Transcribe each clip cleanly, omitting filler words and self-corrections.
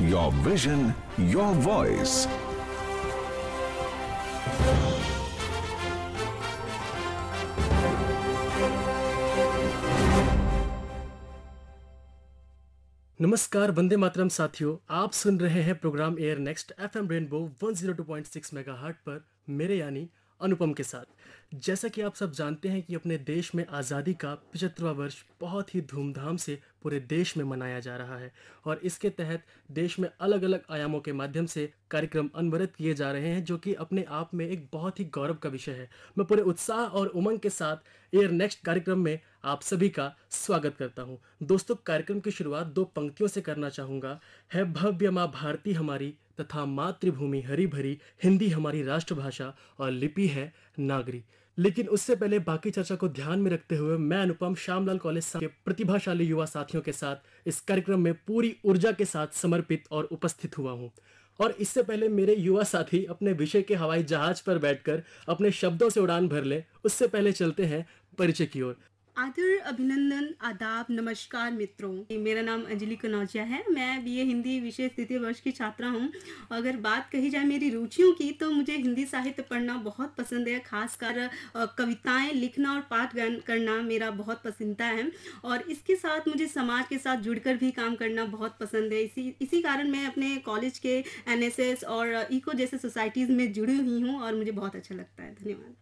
your vision, your voice. नमस्कार वंदे मातरम साथियों, आप सुन रहे हैं programme air next FM rainbow 102.6 megahertz पर मेरे यानी अनुपम के साथ। जैसा कि आप सब जानते हैं कि अपने देश में आज़ादी का 75वां वर्ष बहुत ही धूमधाम से पूरे देश में मनाया जा रहा है और इसके तहत देश में अलग अलग आयामों के माध्यम से कार्यक्रम अनवरत किए जा रहे हैं, जो कि अपने आप में एक बहुत ही गौरव का विषय है। मैं पूरे उत्साह और उमंग के साथ एयर नेक्स्ट कार्यक्रम में आप सभी का स्वागत करता हूं। दोस्तों, कार्यक्रम की शुरुआत दो पंक्तियों से करना चाहूँगा। है भव्य माँ भारती हमारी, तथा मातृभूमि हरी भरी, हिंदी हमारी राष्ट्रभाषा और लिपि है नागरी। लेकिन उससे पहले बाकी चर्चा को ध्यान में रखते हुए मैं अनुपम श्यामलाल कॉलेज के प्रतिभाशाली युवा साथियों के साथ इस कार्यक्रम में पूरी ऊर्जा के साथ समर्पित और उपस्थित हुआ हूँ। और इससे पहले मेरे युवा साथी अपने विषय के हवाई जहाज पर बैठकर अपने शब्दों से उड़ान भर ले, उससे पहले चलते हैं परिचय की ओर। आदर, अभिनंदन, आदाब, नमस्कार मित्रों। मेरा नाम अंजलि कनौजिया है। मैं बीए हिंदी विषय तृतीय वर्ष की छात्रा हूँ। अगर बात कही जाए मेरी रुचियों की, तो मुझे हिंदी साहित्य पढ़ना बहुत पसंद है। खासकर कविताएं लिखना और पाठ गान करना मेरा बहुत पसंदीदा है। और इसके साथ मुझे समाज के साथ जुड़कर भी काम करना बहुत पसंद है। इसी कारण मैं अपने कॉलेज के NSS और इको जैसे सोसाइटीज़ में जुड़ी हुई हूँ और मुझे बहुत अच्छा लगता है। धन्यवाद।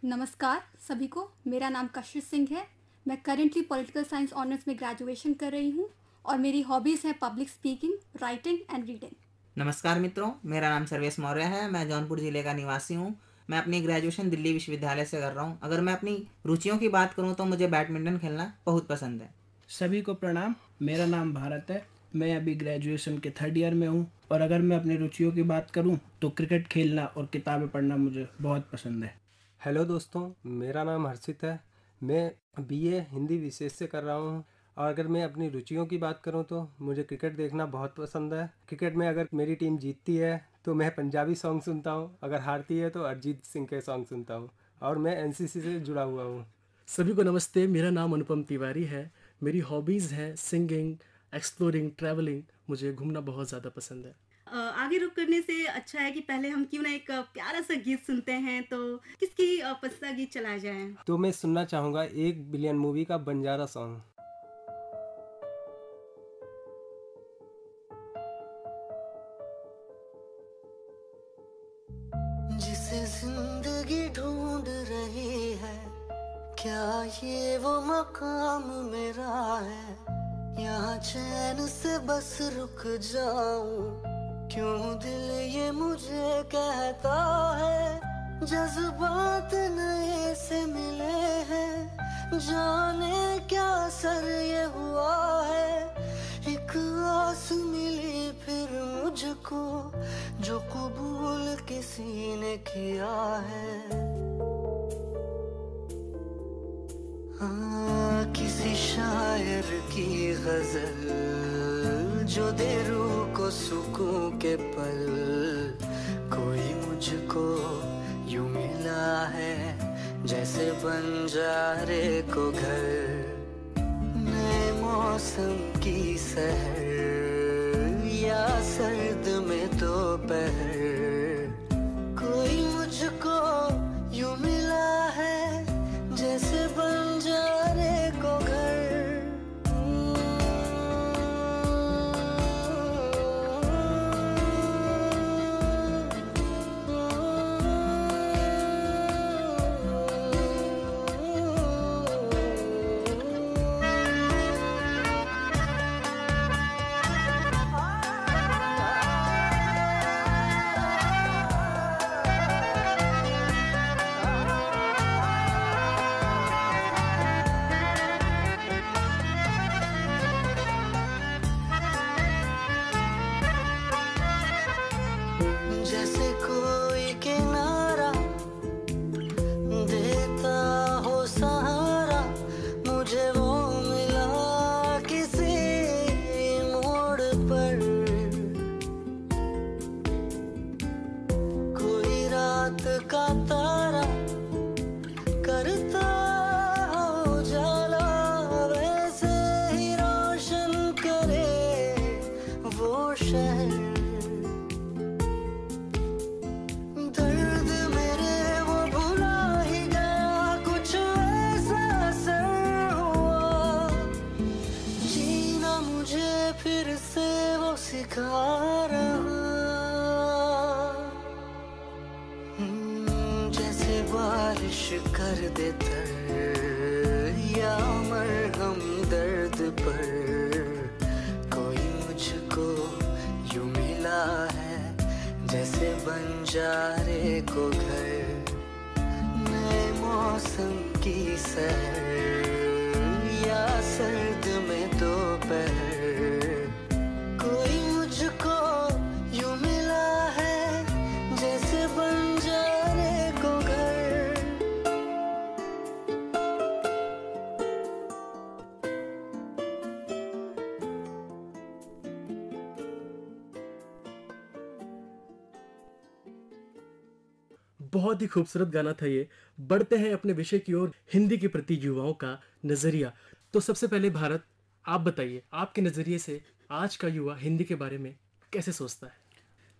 नमस्कार सभी को, मेरा नाम कशिश सिंह है। मैं करेंटली पॉलिटिकल साइंस ऑनर्स में ग्रेजुएशन कर रही हूँ और मेरी हॉबीज़ हैं public speaking, writing and reading. नमस्कार मित्रों, मेरा नाम सर्वेश मौर्य है। मैं जौनपुर ज़िले का निवासी हूँ। मैं अपनी ग्रेजुएशन दिल्ली विश्वविद्यालय से कर रहा हूँ। अगर मैं अपनी रुचियों की बात करूँ तो मुझे बैडमिंटन खेलना बहुत पसंद है। सभी को प्रणाम, मेरा नाम भारत है। मैं अभी ग्रेजुएशन के 3rd ईयर में हूँ और अगर मैं अपनी रुचियों की बात करूँ तो क्रिकेट खेलना और किताबें पढ़ना मुझे बहुत पसंद है। हेलो दोस्तों, मेरा नाम हर्षित है। मैं बीए हिंदी विषय से कर रहा हूँ और अगर मैं अपनी रुचियों की बात करूँ तो मुझे क्रिकेट देखना बहुत पसंद है। क्रिकेट में अगर मेरी टीम जीतती है तो मैं पंजाबी सॉन्ग सुनता हूँ, अगर हारती है तो अरिजीत सिंह के सॉन्ग सुनता हूँ और मैं एनसीसी से जुड़ा हुआ हूँ। सभी को नमस्ते, मेरा नाम अनुपम तिवारी है। मेरी हॉबीज़ हैं सिंगिंग, एक्सप्लोरिंग, ट्रैवलिंग। मुझे घूमना बहुत ज़्यादा पसंद है। आगे रुक करने से अच्छा है कि पहले हम क्यों ना एक प्यारा सा गीत सुनते हैं। तो किसकी पसंदीदा गीत चलाया जाए? तो मैं सुनना चाहूँगा 1 बिलियन मूवी का बंजारा सॉन्ग। जिसे जिंदगी ढूंढ रही है, क्या ये वो मकाम मेरा है? यहाँ चैन से बस रुक जाऊं, क्यों दिल ये मुझे कहता है? जज्बात नए से मिले हैं, जाने क्या असर ये हुआ है। एक आस मिली फिर मुझको, जो कबूल किसी ने किया है। हाँ, किसी शायर की गजल जो दे रूह को सुकून के पल, कोई मुझको यूं मिला है जैसे बंजारे को घर। नए मौसम की सहर या सर्द में दोपहर, कोई मुझको यूं मिला है जैसे बंजारे को घर। जैसे कोई किनारा देता हो सहारा, मुझे वो मिला किसी मोड़ पर। कोई रात का तारा करता हो जाला, वैसे ही रोशन करे वो शहर। कर दे तर या मरहम दर्द पर, कोई मुझको यूं मिला है जैसे बंजारे को घर, नए मौसम की सैर या सर्द में दोपहर, कोई मुझको यूं मिला है जैसे बंजारे को घर। बहुत ही खूबसूरत गाना था ये। बढ़ते हैं अपने विषय की ओर, हिंदी के प्रति युवाओं का नजरिया। तो सबसे पहले भारत, आप बताइए आपके नजरिए से आज का युवा हिंदी के बारे में कैसे सोचता है?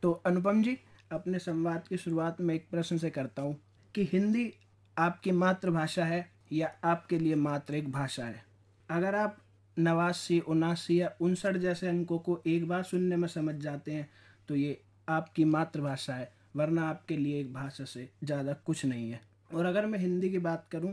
तो अनुपम जी, अपने संवाद की शुरुआत में एक प्रश्न से करता हूँ कि हिंदी आपकी मातृभाषा है या आपके लिए मात्र एक भाषा है? अगर आप 89, 79 या 59 जैसे अंकों को एक बार सुनने में समझ जाते हैं तो ये आपकी मातृभाषा है, वरना आपके लिए एक भाषा से ज़्यादा कुछ नहीं है। और अगर मैं हिंदी की बात करूं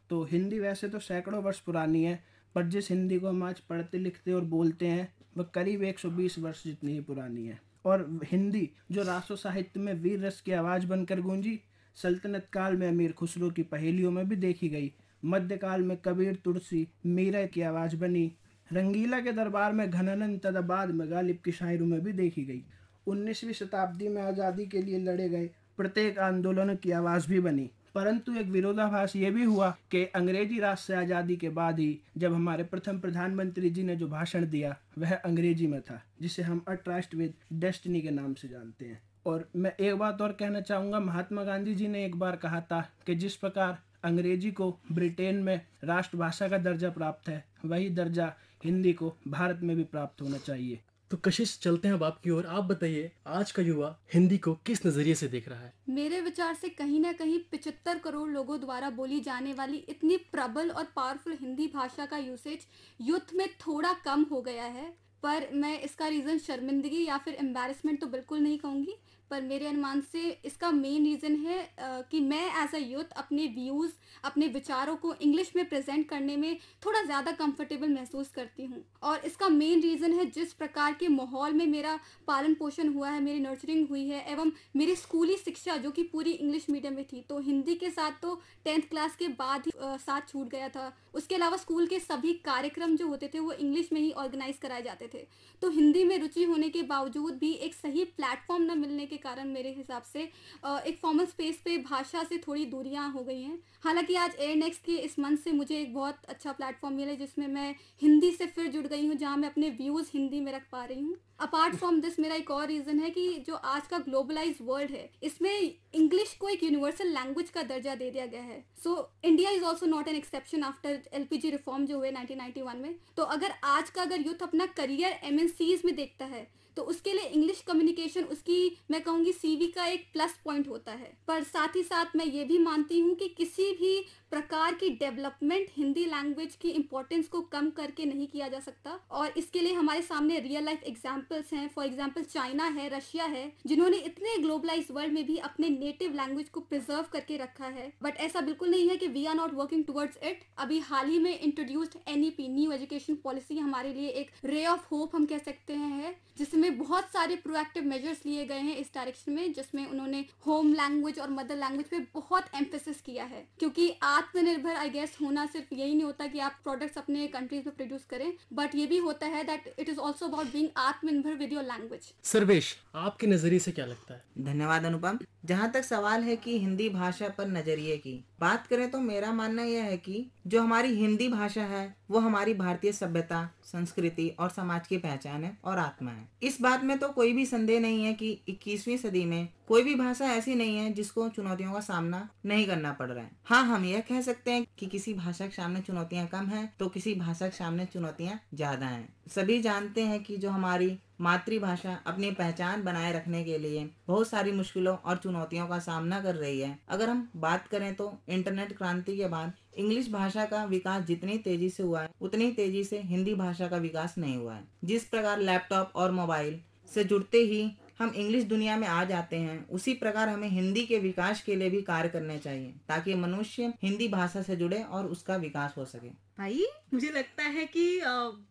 तो हिंदी वैसे तो सैकड़ों वर्ष पुरानी है, पर जिस हिंदी को हम आज पढ़ते लिखते और बोलते हैं वह करीब 120 वर्ष जितनी ही पुरानी है। और हिंदी जो राष्ट्र साहित्य में वीर रस की आवाज़ बनकर गूंजी, सल्तनत काल में अमीर खुसरो की पहेलियों में भी देखी गई, मध्यकाल में कबीर तुलसी मीरा की आवाज़ बनी, रंगीला के दरबार में घनानंद तदाबाद में गालिब की शायरों में भी देखी गई, 19वीं शताब्दी में आज़ादी के लिए लड़े गए प्रत्येक आंदोलन की आवाज़ भी बनी। परंतु एक विरोधाभास ये भी हुआ कि अंग्रेजी राज से आज़ादी के बाद ही जब हमारे प्रथम प्रधानमंत्री जी ने जो भाषण दिया वह अंग्रेजी में था, जिसे हम अ ट्रस्ट विद डेस्टिनी के नाम से जानते हैं। और मैं एक बात और कहना चाहूँगा, महात्मा गांधी जी ने एक बार कहा था कि जिस प्रकार अंग्रेजी को ब्रिटेन में राष्ट्रभाषा का दर्जा प्राप्त है, वही दर्जा हिंदी को भारत में भी प्राप्त होना चाहिए। तो कशिश, चलते हैं अब आपकी ओर। आप बताइए आज का युवा हिंदी को किस नजरिए से देख रहा है? मेरे विचार से कहीं ना कहीं 75 करोड़ लोगों द्वारा बोली जाने वाली इतनी प्रबल और पावरफुल हिंदी भाषा का यूसेज यूथ में थोड़ा कम हो गया है। पर मैं इसका रीज़न शर्मिंदगी या फिर एम्बैरसमेंट तो बिल्कुल नहीं कहूँगी, पर मेरे अनुमान से इसका मेन रीज़न है कि मैं एज अ यूथ अपने व्यूज़, अपने विचारों को इंग्लिश में प्रेजेंट करने में थोड़ा ज़्यादा कंफर्टेबल महसूस करती हूँ। और इसका मेन रीज़न है जिस प्रकार के माहौल में मेरा पालन पोषण हुआ है, मेरी नर्चरिंग हुई है, एवं मेरी स्कूली शिक्षा जो कि पूरी इंग्लिश मीडियम में थी। तो हिंदी के साथ तो 10th क्लास के बाद ही साथ छूट गया था। उसके अलावा स्कूल के सभी कार्यक्रम जो होते थे वो इंग्लिश में ही ऑर्गेनाइज कराए जाते थे। तो हिंदी में रुचि होने के बावजूद भी एक सही प्लेटफॉर्म न मिलने के कारण मेरे हिसाब से एक फॉर्मल स्पेस पे भाषा से थोड़ी दूरियां हो गई हैं। हालांकि आज एयर नेक्स्ट के इस मंच से मुझे एक बहुत अच्छा प्लेटफॉर्म मिला जिसमें मैं हिंदी से फिर जुड़ गई हूँ, जहाँ मैं अपने व्यूज़ हिंदी में रख पा रही हूँ। अपार्ट फ्रॉम दिस मेरा एक और रीज़न है कि जो आज का ग्लोबलाइज वर्ल्ड है, इसमें इंग्लिश को एक यूनिवर्सल लैंग्वेज का दर्जा दे दिया गया है। So India is also not an exception after LPG reform जो हुए 1991 में। तो अगर आज का यूथ अपना करियर MNCs में देखता है तो उसके लिए इंग्लिश कम्युनिकेशन उसकी, मैं कहूँगी, CV का एक प्लस पॉइंट होता है। पर साथ ही साथ मैं ये भी मानती हूँ कि किसी भी प्रकार की डेवलपमेंट हिंदी लैंग्वेज की इम्पोर्टेंस को कम करके नहीं किया जा सकता। और इसके लिए हमारे सामने रियल लाइफ एग्जाम्पल्स हैं। फॉर एग्जाम्पल चाइना है, रशिया है, जिन्होंने इतने ग्लोबलाइज वर्ल्ड में भी अपने नेटिव लैंग्वेज को प्रिजर्व करके रखा है। बट ऐसा बिल्कुल नहीं है कि we are not working towards it. अभी हाल ही में introduced NEP, new education policy, हमारे लिए एक रे ऑफ होप हम कह सकते हैं, जिसमें बहुत सारे प्रोएक्टिव मेजर्स लिए गए हैं इस डायरेक्शन में, जिसमें उन्होंने होम लैंग्वेज और मदर लैंग्वेज पे बहुत एम्फेसिस किया है। क्योंकि आत्मनिर्भर आई गेस होना सिर्फ यही नहीं होता कि आप प्रोडक्ट्स अपने कंट्रीज में प्रोड्यूस करें, बट ये भी होता है that it is also about being आत्मनिर्भर विद योर लैंग्वेज। सर्वेश, आपके नजरिए से क्या लगता है? धन्यवाद अनुपम। जहाँ तक सवाल है कि हिंदी भाषा पर नजरिए की बात करें तो मेरा मानना यह है कि जो हमारी हिंदी भाषा है वो हमारी भारतीय सभ्यता, संस्कृति और समाज की पहचान है और आत्मा है। इस बात में तो कोई भी संदेह नहीं है कि 21वीं सदी में कोई भी भाषा ऐसी नहीं है जिसको चुनौतियों का सामना नहीं करना पड़ रहा है। हाँ, हम यह कह सकते हैं कि किसी भाषा के सामने चुनौतियां कम हैं तो किसी भाषा के सामने चुनौतियां ज्यादा हैं। सभी जानते हैं कि जो हमारी मातृभाषा अपनी पहचान बनाए रखने के लिए बहुत सारी मुश्किलों और चुनौतियों का सामना कर रही है। अगर हम बात करें तो इंटरनेट क्रांति के बाद इंग्लिश भाषा का विकास जितनी तेजी से हुआ है उतनी तेजी से हिंदी भाषा का विकास नहीं हुआ है। जिस प्रकार लैपटॉप और मोबाइल से जुड़ते ही हम इंग्लिश दुनिया में आ जाते हैं, उसी प्रकार हमें हिंदी के विकास के लिए भी कार्य करने चाहिए ताकि मनुष्य हिंदी भाषा से जुड़े और उसका विकास हो सके। भाई मुझे लगता है कि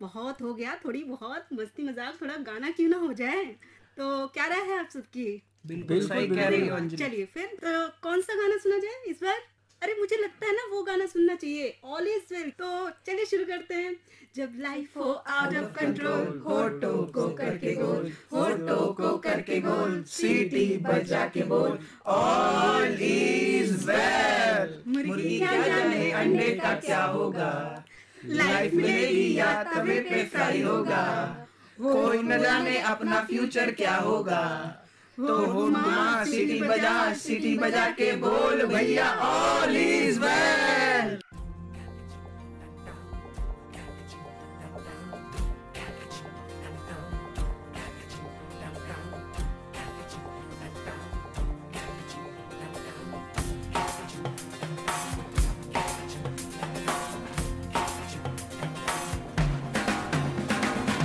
बहुत हो गया, थोड़ी बहुत मस्ती मजाक, थोड़ा गाना क्यों ना हो जाए। तो क्या राय है आप सबकी? बिल्कुल सही कह रही हो अंजलि। चलिए फिर कौन सा गाना सुना जाए इस बार? अरे मुझे लगता है ना वो गाना सुनना चाहिए, ऑल इज वेल। तो चलिए शुरू करते हैं। जब लाइफ हो आउट ऑफ कंट्रोल, होठों को करके गोल, होठों को करके गोल, सीटी बजा के बोल, ऑल इज वेल। मुर्गी क्या जाने अंडे का क्या होगा, लाइफ मिलेगी या तवे पे फ्राई होगा, कोई न जाने अपना फ्यूचर क्या होगा, तो होठ घुमा सीटी बजा के बोल भैया ऑल इज वेल।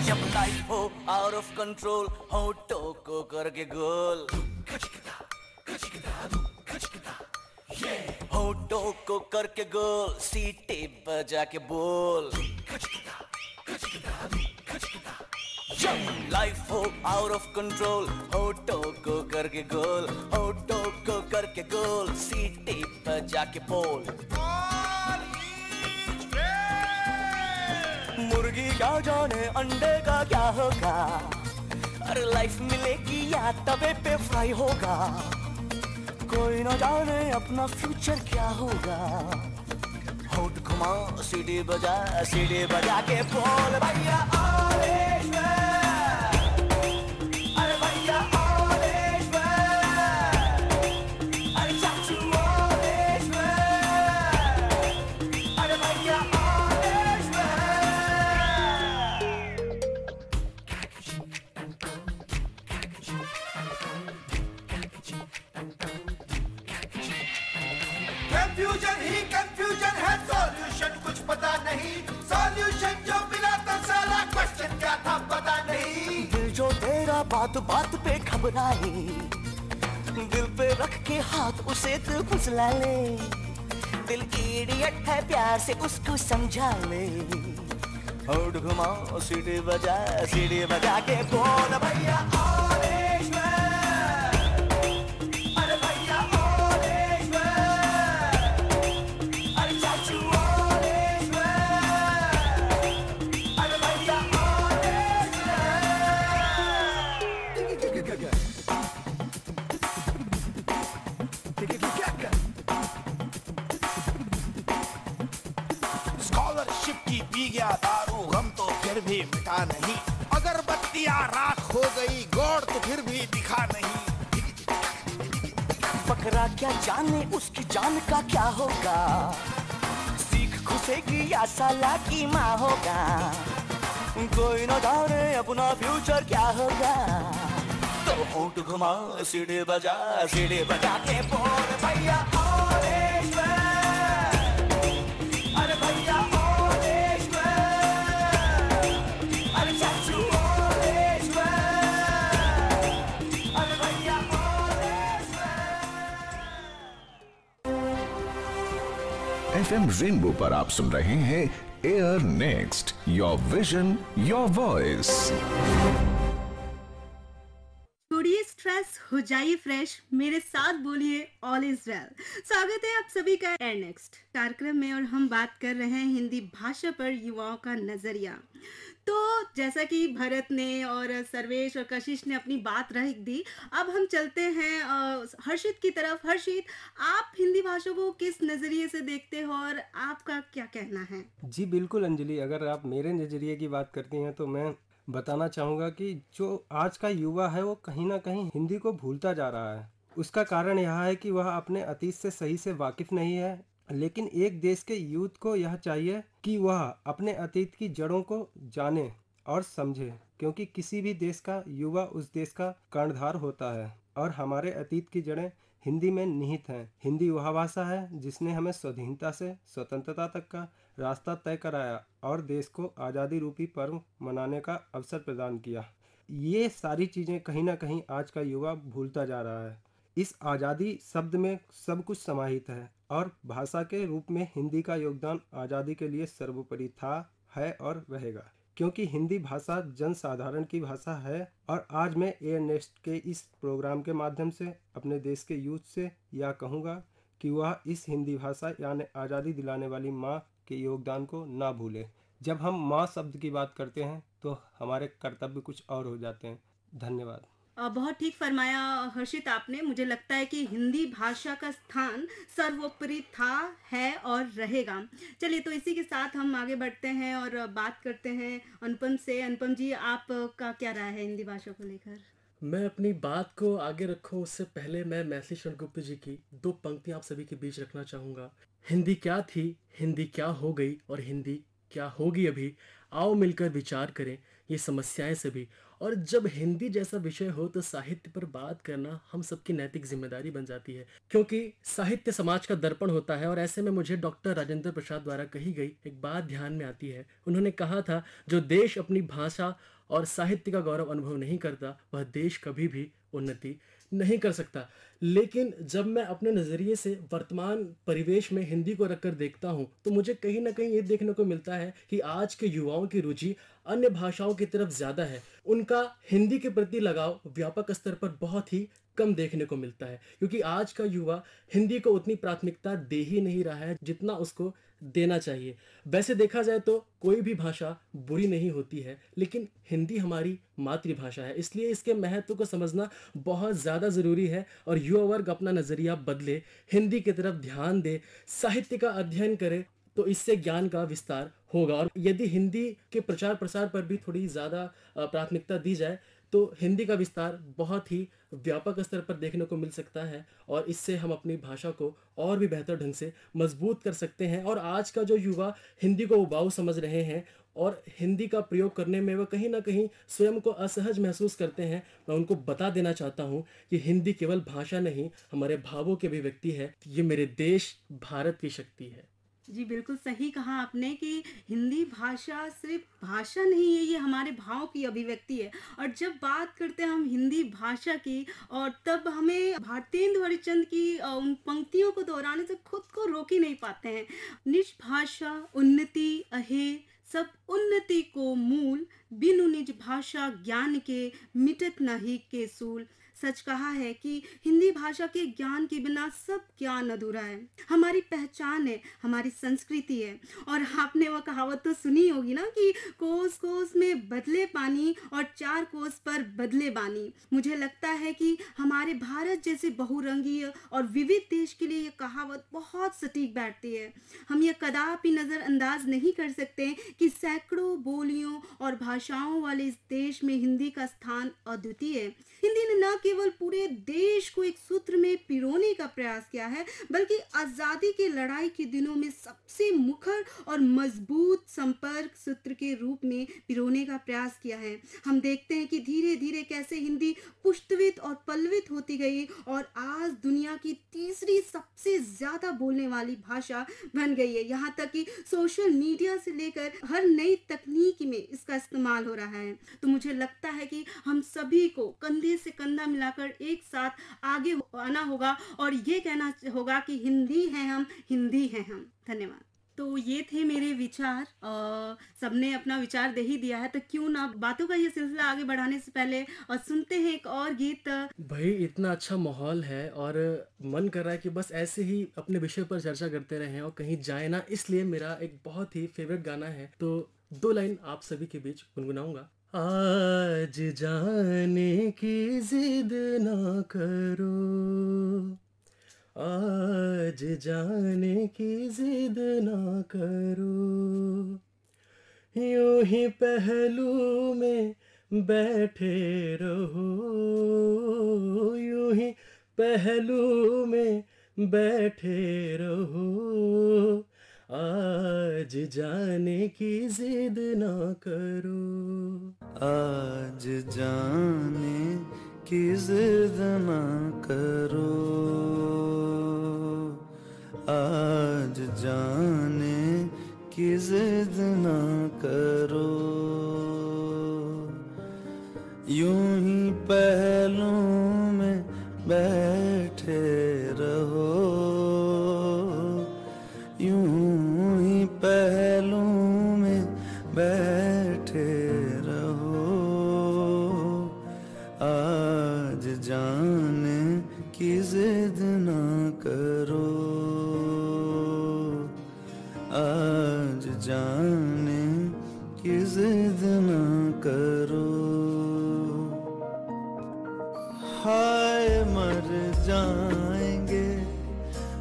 जब लाइफ हो आउट ऑफ कंट्रोल, होठों को करके गोल, होठों को करके गोल, सीटी बजा के बोल। जब लाइफ हो आउट ऑफ कंट्रोल, होठों को करके गोल, होठों को करके गोल, सीटी बजा के बोल। मुर्गी क्या जाने अंडे का क्या होगा, अरे लाइफ मिलेगी या तवे पे फ्राई होगा, कोई ना जाने अपना फ्यूचर क्या होगा, होठ घुमा सीटी बजा के बोल भैया ऑल इज वेल, अरे भैया ऑल इज वेल, अरे चाचू ऑल इज वेल, अरे भैया all is well. Confusion he confusion है, सॉल्यूशन कुछ पता नहीं, सॉल्यूशन जो मिला तो साला क्वेश्चन क्या था पता नहीं। दिल जो तेरा बात बात पे घबराए, दिल पे रख के हाथ उसे तू फुसला ले, दिल इडियट है प्यार से उसको समझा ले, होठ घुमा सीटी बजा के बोल भैया ऑल इज वेल, अरे भैया ऑल इज वेल, अरे चाचू ऑल इज वेल, अरे भैया ऑल इज स्कॉलरशिप की पी गया दारू, गम तो फिर भी मिटा नहीं, अगरबत्तियां राख हो गई, गौर तो फिर भी दिखा नहीं। बकरा क्या जाने उसकी जान का क्या होगा, सीख घुसेगी या साला की माँ होगा, कोई न जाने अपना फ्यूचर क्या होगा, तो होठ घुमा सीढ़ी बजा के बोल भैया ऑल इज वेल, अरे भैया ऑल इज वेल, अरे चाचू ऑल इज वेल, अरे भैया all is well. FM rainbow पर आप सुन रहे हैं AIR Next, your vision your voice. छोड़िए स्ट्रेस, हो जाइए फ्रेश, मेरे साथ बोलिए ऑल इज वेल। स्वागत है आप सभी का एयर नेक्स्ट कार्यक्रम में, और हम बात कर रहे हैं हिंदी भाषा पर युवाओं का नजरिया। तो जैसा कि भरत ने और सर्वेश और कशिश ने अपनी बात रख दी, अब हम चलते हैं हर्षित की तरफ। हर्षित, आप हिंदी भाषा को किस नजरिए से देखते हो और आपका क्या कहना है? जी बिल्कुल अंजलि, अगर आप मेरे नज़रिए की बात करती हैं तो मैं बताना चाहूँगा कि जो आज का युवा है वो कहीं ना कहीं हिंदी को भूलता जा रहा है। उसका कारण यह है कि वह अपने अतीत से सही से वाकिफ नहीं है, लेकिन एक देश के यूथ को यह चाहिए कि वह अपने अतीत की जड़ों को जाने और समझे, क्योंकि किसी भी देश का युवा उस देश का कर्णधार होता है, और हमारे अतीत की जड़ें हिंदी में निहित हैं। हिंदी वह भाषा है जिसने हमें स्वाधीनता से स्वतंत्रता तक का रास्ता तय कराया और देश को आज़ादी रूपी पर्व मनाने का अवसर प्रदान किया। ये सारी चीज़ें कहीं ना कहीं आज का युवा भूलता जा रहा है। इस आज़ादी शब्द में सब कुछ समाहित है और भाषा के रूप में हिंदी का योगदान आज़ादी के लिए सर्वोपरि था, है और रहेगा, क्योंकि हिंदी भाषा जन साधारण की भाषा है। और आज मैं एयर नेक्स्ट के इस प्रोग्राम के माध्यम से अपने देश के यूथ से यह कहूँगा कि वह इस हिंदी भाषा यानी आज़ादी दिलाने वाली माँ के योगदान को ना भूले। जब हम माँ शब्द की बात करते हैं तो हमारे कर्तव्य कुछ और हो जाते हैं। धन्यवाद। बहुत ठीक फरमाया हर्षित आपने। मुझे लगता है कि हिंदी भाषा का स्थान सर्वोपरि था, है और रहेगा। चलिए, तो इसी के साथ हम आगे बढ़ते हैं और बात करते हैं अनुपम से। अनुपम जी, आपका क्या राय है हिंदी भाषा को लेकर? मैं अपनी बात को आगे रखूं उससे पहले मैं मैथिली शरण गुप्त जी की दो पंक्तियां आप सभी के बीच रखना चाहूँगा। हिंदी क्या थी, हिंदी क्या हो गई और हिंदी क्या होगी अभी, आओ मिलकर विचार करें ये समस्याएं सभी। और जब हिंदी जैसा विषय हो तो साहित्य पर बात करना हम सबकी नैतिक जिम्मेदारी बन जाती है, क्योंकि साहित्य समाज का दर्पण होता है। और ऐसे में मुझे डॉक्टर राजेंद्र प्रसाद द्वारा कही गई एक बात ध्यान में आती है। उन्होंने कहा था, जो देश अपनी भाषा और साहित्य का गौरव अनुभव नहीं करता वह देश कभी भी उन्नति नहीं कर सकता। लेकिन जब मैं अपने नज़रिए से वर्तमान परिवेश में हिंदी को रखकर देखता हूँ तो मुझे कहीं ना कहीं ये देखने को मिलता है कि आज के युवाओं की रुचि अन्य भाषाओं की तरफ ज़्यादा है। उनका हिंदी के प्रति लगाव व्यापक स्तर पर बहुत ही कम देखने को मिलता है, क्योंकि आज का युवा हिंदी को उतनी प्राथमिकता दे ही नहीं रहा है जितना उसको देना चाहिए। वैसे देखा जाए तो कोई भी भाषा बुरी नहीं होती है, लेकिन हिंदी हमारी मातृभाषा है, इसलिए इसके महत्व को समझना बहुत ज़्यादा ज़रूरी है। और युवा वर्ग अपना नज़रिया बदले, हिंदी की तरफ ध्यान दे, साहित्य का अध्ययन करे, तो इससे ज्ञान का विस्तार होगा। और यदि हिंदी के प्रचार प्रसार पर भी थोड़ी ज़्यादा प्राथमिकता दी जाए तो हिंदी का विस्तार बहुत ही व्यापक स्तर पर देखने को मिल सकता है और इससे हम अपनी भाषा को और भी बेहतर ढंग से मजबूत कर सकते हैं। और आज का जो युवा हिंदी को उबाऊ समझ रहे हैं और हिंदी का प्रयोग करने में वह कहीं ना कहीं स्वयं को असहज महसूस करते हैं, मैं उनको बता देना चाहता हूँ कि हिंदी केवल भाषा नहीं, हमारे भावों की अभिव्यक्ति है। ये मेरे देश भारत की शक्ति है। जी, बिल्कुल सही कहा आपने कि हिंदी भाषा सिर्फ भाषा नहीं है, ये हमारे भाव की अभिव्यक्ति है। और जब बात करते हैं हम हिंदी भाषा की, और तब हमें भारतेंदु हरिश्चंद्र की उन पंक्तियों को दोहराने से खुद को रोक ही नहीं पाते हैं। निज भाषा उन्नति अहे, सब उन्नति को मूल, बिनु निज भाषा ज्ञान के मिटत नहीं के सूल। सच कहा है कि हिंदी भाषा के ज्ञान के बिना सब ज्ञान अधूरा है। हमारी पहचान है, हमारी संस्कृति है। और आपने वो कहावत तो सुनी होगी ना कि कोस कोस में बदले पानी और चार कोस पर बदले बानी। मुझे लगता है कि हमारे भारत जैसे बहुरंगीय और विविध देश के लिए ये कहावत बहुत सटीक बैठती है। हम ये कदापि नज़रअंदाज नहीं कर सकते कि सैकड़ों बोलियों और भाषाओं वाले इस देश में हिंदी का स्थान अद्वितीय है। हिंदी ने न केवल पूरे देश को एक सूत्र में पिरोने का प्रयास किया है, बल्कि आजादी की लड़ाई के दिनों में सबसे मुखर और मजबूत संपर्क सूत्र के रूप में पिरोने का प्रयास किया है। हम देखते हैं कि धीरे धीरे कैसे हिंदी पुष्टवित और पल्लवित होती गई और आज दुनिया की तीसरी सबसे ज्यादा बोलने वाली भाषा बन गई है। यहाँ तक कि सोशल मीडिया से लेकर हर नई तकनीक में इसका इस्तेमाल हो रहा है। तो मुझे लगता है कि हम सभी को कंधे से कंधा मिलाकर एक साथ आगे आना होगा और ये कहना होगा कि हिंदी है हम, हिंदी है हम। धन्यवाद। तो ये थे मेरे विचार। सबने अपना विचार दे ही दिया है, तो क्यों ना बातों का ये सिलसिला आगे बढ़ाने से पहले और सुनते हैं एक और गीत। भाई, इतना अच्छा माहौल है और मन कर रहा है कि बस ऐसे ही अपने विषय पर चर्चा करते रहें और कहीं जाए ना, इसलिए मेरा एक बहुत ही फेवरेट गाना है, तो दो लाइन आप सभी के बीच गुनगुनाऊंगा। आज जाने की जिद ना करो, आज जाने की जिद ना करो, यूं ही पहलू में बैठे रहो, यूं ही पहलू में बैठे रहो, आज जाने की जिद ना करो। आज जाने की जिद ना करो, आज जाने की जिद ना करो, यूं ही पहलू में बैठे रहो, यूं ही पहलू में बैठे रहो। आज जाने की जिद ना करो, आज जाने की जिद ना करो। हाय मर जाएंगे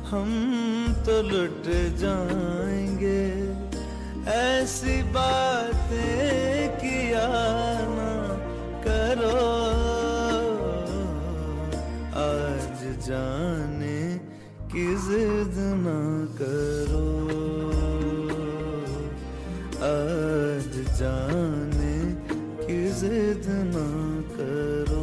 हम तो लुट जाएंगे, ऐसी बातें किया ना करो। आज जाने की जिद ना करो, आज जाने की जिद ना करो।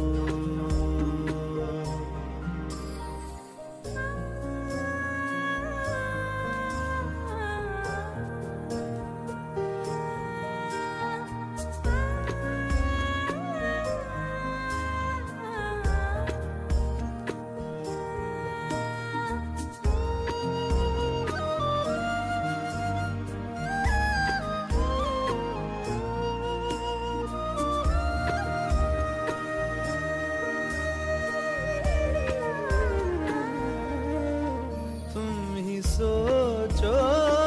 सोचो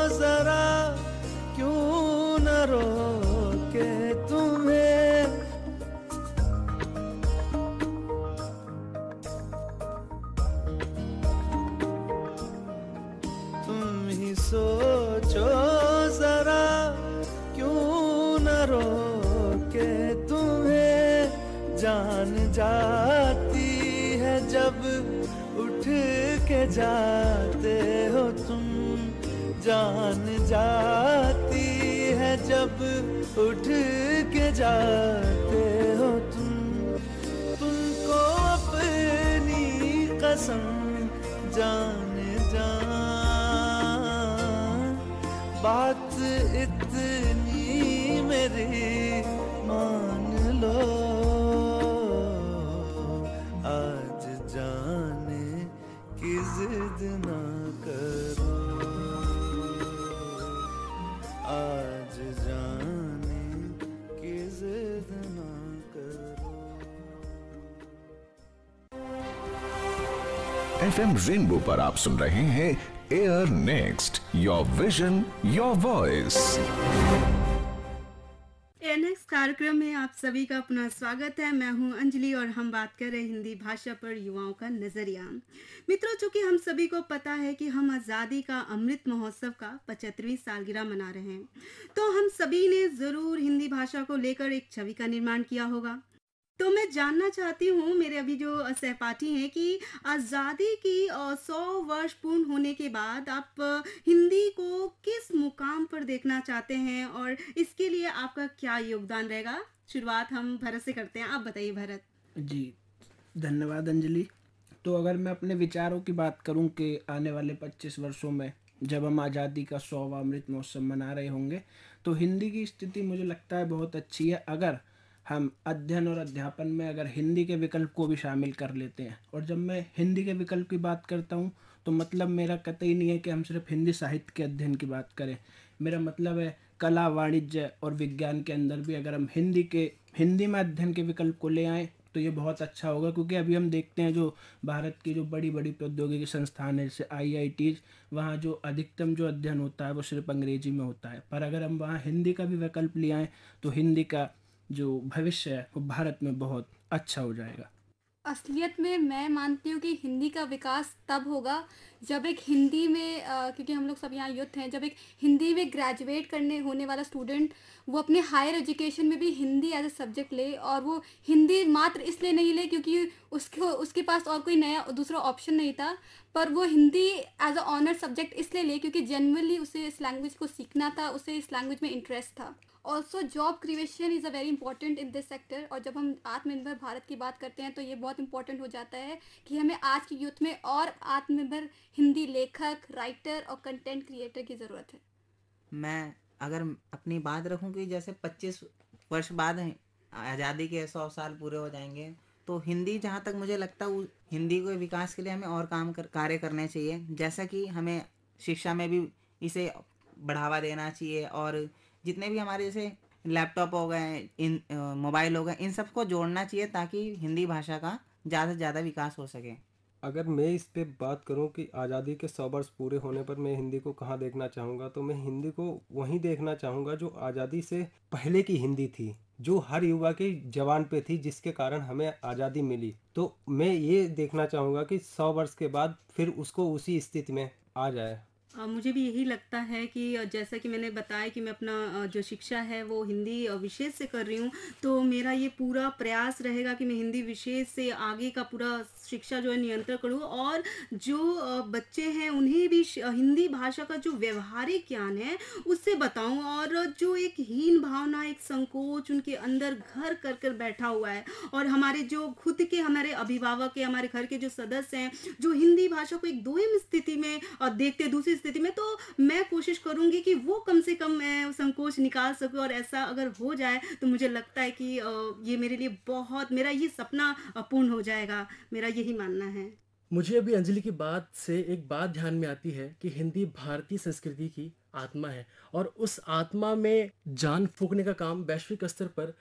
जरा क्यों न रोके तुम्हें, तुम ही सोचो जरा क्यों न रोके तुम्हें। जान जाती है जब उठ के जाते हो तुम, जान जाती है जब उठ के जाते हो तुम। तुमको अपनी कसम जाने जा, बात इतनी मेरी मान लो। आज जाने की जिद ना करो, आज जाने की जिद ना करो। FM रेनबो पर आप सुन रहे हैं AIR Next, your vision your voice. AIR Next कार्यक्रम में आप सभी का पुनः स्वागत है। मैं हूं अंजलि और हम बात कर रहे हैं हिंदी भाषा पर युवाओं का नजरिया। मित्रों, चूंकि हम सभी को पता है कि हम आज़ादी का अमृत महोत्सव का 75वीं सालगिरह मना रहे हैं, तो हम सभी ने जरूर हिंदी भाषा को लेकर एक छवि का निर्माण किया होगा। तो मैं जानना चाहती हूँ मेरे अभी जो सहपाठी हैं कि आज़ादी की 100 वर्ष पूर्ण होने के बाद आप हिंदी को किस मुकाम पर देखना चाहते हैं और इसके लिए आपका क्या योगदान रहेगा। शुरुआत हम भरत से करते हैं, आप बताइए भरत। जी धन्यवाद अंजलि। तो अगर मैं अपने विचारों की बात करूं कि आने वाले 25 वर्षों में जब हम आज़ादी का 100वां अमृत महोत्सव मना रहे होंगे, तो हिंदी की स्थिति मुझे लगता है बहुत अच्छी है अगर हम अध्ययन और अध्यापन में अगर हिंदी के विकल्प को भी शामिल कर लेते हैं। और जब मैं हिंदी के विकल्प की बात करता हूँ तो मतलब मेरा कतई नहीं है कि हम सिर्फ हिंदी साहित्य के अध्ययन की बात करें। मेरा मतलब है कला, वाणिज्य और विज्ञान के अंदर भी अगर हम हिंदी में अध्ययन के विकल्प को ले आएँ तो ये बहुत अच्छा होगा। क्योंकि अभी हम देखते हैं जो भारत की जो बड़ी बड़ी प्रौद्योगिकी संस्थान है जैसे IITs, वहाँ जो अधिकतम जो अध्ययन होता है वो सिर्फ अंग्रेजी में होता है। पर अगर हम वहाँ हिंदी का भी विकल्प ले आएँ तो हिंदी का जो भविष्य है वो भारत में बहुत अच्छा हो जाएगा। असलियत में मैं मानती हूँ कि हिंदी का विकास तब होगा जब एक हिंदी में क्योंकि हम लोग सब यहाँ यूथ हैं, जब एक हिंदी में ग्रेजुएट करने होने वाला स्टूडेंट वो अपने हायर एजुकेशन में भी हिंदी एज ए सब्जेक्ट ले, और वो हिंदी मात्र इसलिए नहीं ले क्योंकि उसके पास और कोई नया दूसरा ऑप्शन नहीं था, पर वो Hindi as a honour subject इसलिए ले क्योंकि जनरली उसे इस लैंग्वेज को सीखना था, उसे इस लैंग्वेज में इंटरेस्ट था। Also job creation is a very important in this sector. और जब हम आत्मनिर्भर भारत की बात करते हैं तो ये बहुत इंपॉर्टेंट हो जाता है कि हमें आज की यूथ में और आत्मनिर्भर हिंदी लेखक, राइटर और कंटेंट क्रिएटर की ज़रूरत है। मैं अगर अपनी बात रखूं कि जैसे 25 वर्ष बाद आज़ादी के 100 साल पूरे हो जाएंगे, तो हिंदी जहाँ तक मुझे लगता है हिंदी के विकास के लिए हमें और कार्य करने चाहिए। जैसा कि हमें शिक्षा में भी इसे बढ़ावा देना चाहिए, और जितने भी हमारे जैसे लैपटॉप हो गए, इन मोबाइल हो गए, इन सबको जोड़ना चाहिए ताकि हिंदी भाषा का ज़्यादा से ज़्यादा विकास हो सके। अगर मैं इस पे बात करूं कि आज़ादी के 100 वर्ष पूरे होने पर मैं हिंदी को कहाँ देखना चाहूँगा, तो मैं हिंदी को वहीं देखना चाहूँगा जो आज़ादी से पहले की हिंदी थी, जो हर युवा के जवान पे थी, जिसके कारण हमें आज़ादी मिली। तो मैं ये देखना चाहूँगा कि 100 वर्ष के बाद फिर उसको उसी स्थिति में आ जाए। मुझे भी यही लगता है कि जैसा कि मैंने बताया कि मैं अपना जो शिक्षा है वो हिंदी विषय से कर रही हूँ, तो मेरा ये पूरा प्रयास रहेगा कि मैं हिंदी विषय से आगे का पूरा शिक्षा जो है नियंत्रण करूँ, और जो बच्चे हैं उन्हें भी हिंदी भाषा का जो व्यवहारिक ज्ञान है उससे बताऊँ, और जो एक हीन भावना, एक संकोच उनके अंदर घर कर कर बैठा हुआ है, और हमारे जो खुद के हमारे अभिभावक है, हमारे घर के जो सदस्य हैं, जो हिंदी भाषा को एक दोयम स्थिति में देखते, दूसरी स्थिति में, तो मैं कोशिश करूंगी कि वो कम से कम मैं संकोच निकाल सकूं, और ऐसा अगर हो जाए तो मुझे लगता है कि ये मेरे लिए बहुत, मेरा ये सपना पूर्ण हो जाएगा, मेरा यही मानना है। मुझे अभी अंजलि की बात से एक बात ध्यान में आती है कि हिंदी भारतीय संस्कृति की आत्मा है, और उस आत्मा में जान फूंकने का काम वैश्विक स्तर पर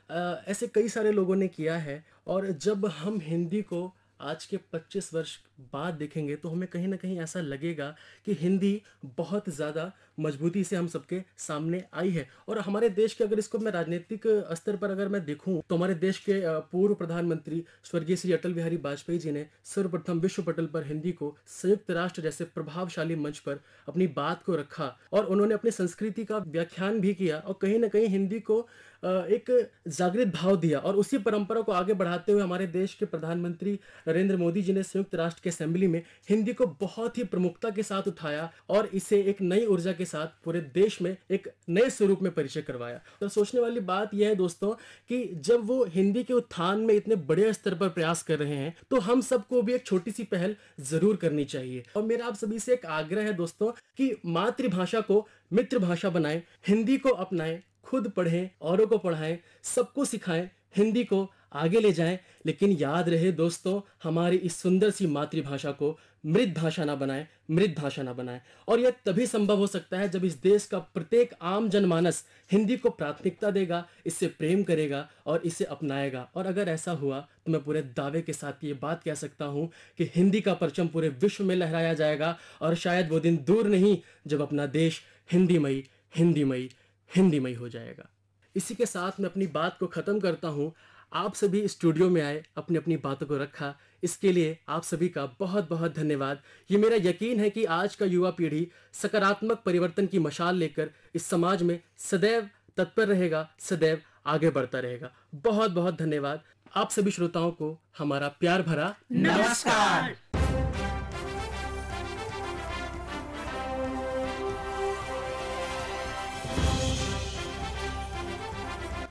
ऐसे कई सारे लोगों ने किया है। और जब हम हिंदी को आज के 25 वर्ष बाद देखेंगे तो हमें कहीं ना कहीं ऐसा लगेगा कि हिंदी बहुत ज़्यादा मजबूती से हम सबके सामने आई है। और हमारे देश के, अगर इसको मैं राजनीतिक स्तर पर अगर मैं देखूं, तो हमारे देश के पूर्व प्रधानमंत्री स्वर्गीय श्री अटल बिहारी वाजपेयी जी ने सर्वप्रथम विश्व पटल पर हिंदी को संयुक्त राष्ट्र जैसे प्रभावशाली मंच पर अपनी बात को रखा, और उन्होंने अपनी संस्कृति का व्याख्यान भी किया, और कहीं ना कहीं हिंदी को एक जागृत भाव दिया। और उसी परंपरा को आगे बढ़ाते हुए हमारे देश के प्रधानमंत्री नरेंद्र मोदी जी ने संयुक्त राष्ट्र के असेंबली में हिंदी को बहुत ही प्रमुखता के साथ उठाया, और इसे एक नई ऊर्जा के साथ पूरे देश में एक नए स्वरूप में परिचय करवाया। तो सोचने वाली बात यह है दोस्तों कि जब वो हिंदी के उत्थान में इतने बड़े स्तर पर प्रयास कर रहे हैं, तो हम सबको भी एक छोटी सी पहल जरूर करनी चाहिए। और मेरा आप सभी से एक आग्रह है दोस्तों कि मातृभाषा को मित्र भाषा बनाएं, हिंदी को अपनाएं, खुद पढ़ें, औरों को पढ़ाएं, सबको सिखाएं, हिंदी को आगे ले जाएं। लेकिन याद रहे दोस्तों, हमारी इस सुंदर सी मातृभाषा को मृत भाषा ना बनाएं, मृत भाषा ना बनाएं। और यह तभी संभव हो सकता है जब इस देश का प्रत्येक आम जनमानस हिंदी को प्राथमिकता देगा, इससे प्रेम करेगा और इसे अपनाएगा। और अगर ऐसा हुआ तो मैं पूरे दावे के साथ ये बात कह सकता हूँ कि हिंदी का परचम पूरे विश्व में लहराया जाएगा, और शायद वो दिन दूर नहीं जब अपना देश हिंदीमयी हिंदीमयी हिंदीमयी हो जाएगा। इसी के साथ मैं अपनी बात को ख़त्म करता हूँ। आप सभी स्टूडियो में आए, अपनी अपनी बातों को रखा, इसके लिए आप सभी का बहुत बहुत धन्यवाद। ये मेरा यकीन है कि आज का युवा पीढ़ी सकारात्मक परिवर्तन की मशाल लेकर इस समाज में सदैव तत्पर रहेगा, सदैव आगे बढ़ता रहेगा। बहुत बहुत धन्यवाद। आप सभी श्रोताओं को हमारा प्यार भरा नमस्कार।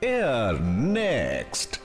Air next.